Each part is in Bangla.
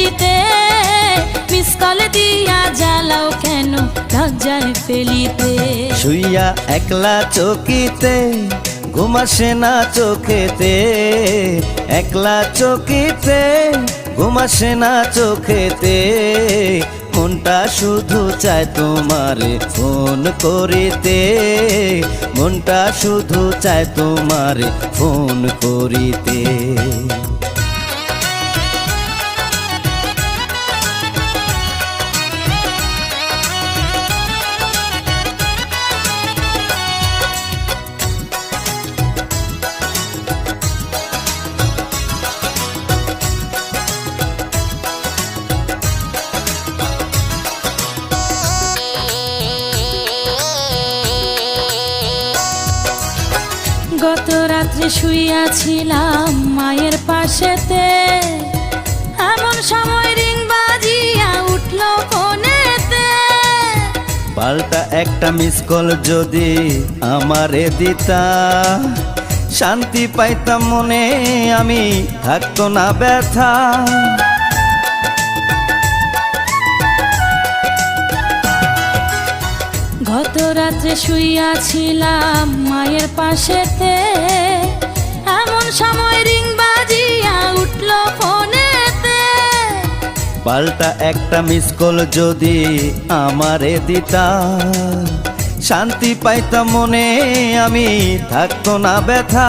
ফেলিতে, মিস কল দিয়া জ্বালাও কেন লজ্জায় ফেলিতে। শুইয়া একলা চকিতে ঘুম আসে না চোখেতে, একলা চকিতে ঘুম আসে না চোখেতে। মনটা শুধু চায় তোমারে ফোন করিতে, মনটা শুধু চায় তোমারে ফোন করিতে। গত রাত্রে শুইয়াছিলাম মায়ের পাশেতে, এমন সময় রিং বাজিয়া উঠল ফোনেতে। পাল্টা একটা মিস কল যদি আমারে দিতা, শান্তি পাইতাম মনে, আমি থাকতো না ব্যথা। গত রাত্রে শুইয়াছিলাম মায়ের পাশেতে, এমন সময় রিং বাজিয়া উঠল ফোনেতে। পাল্টা একটা মিস কল যদি আমারে দিতা, শান্তি পাইতাম মনে, আমি থাকতো না ব্যথা।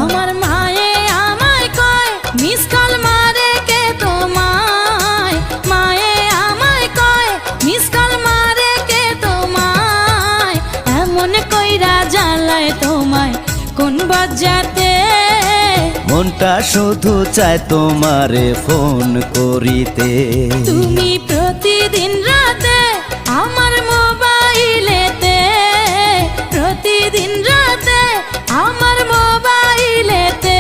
আমার মায়ে আমায় কয় মিস কল মারে কে তোমায়, মায়ে আমায় কয় মিস কল মারে কে তোমায়। এমন কইরা জ্বালায় তোমায় কোন বজ্জাতে, মনটা শুধু চায় তোমারে ফোন করিতে। তুমি প্রতিদিন রাতে আমার মোবাইলেতে, প্রতিদিন রাতে আমার মোবাইলেতে।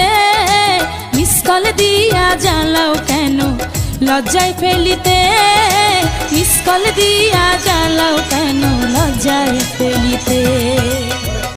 মিস কল দিয়া জ্বালাও কেন লজ্জায় ফেলিতে, মিস কল দিয়া জ্বালাও কেন লজ্জায় ফেলিতে।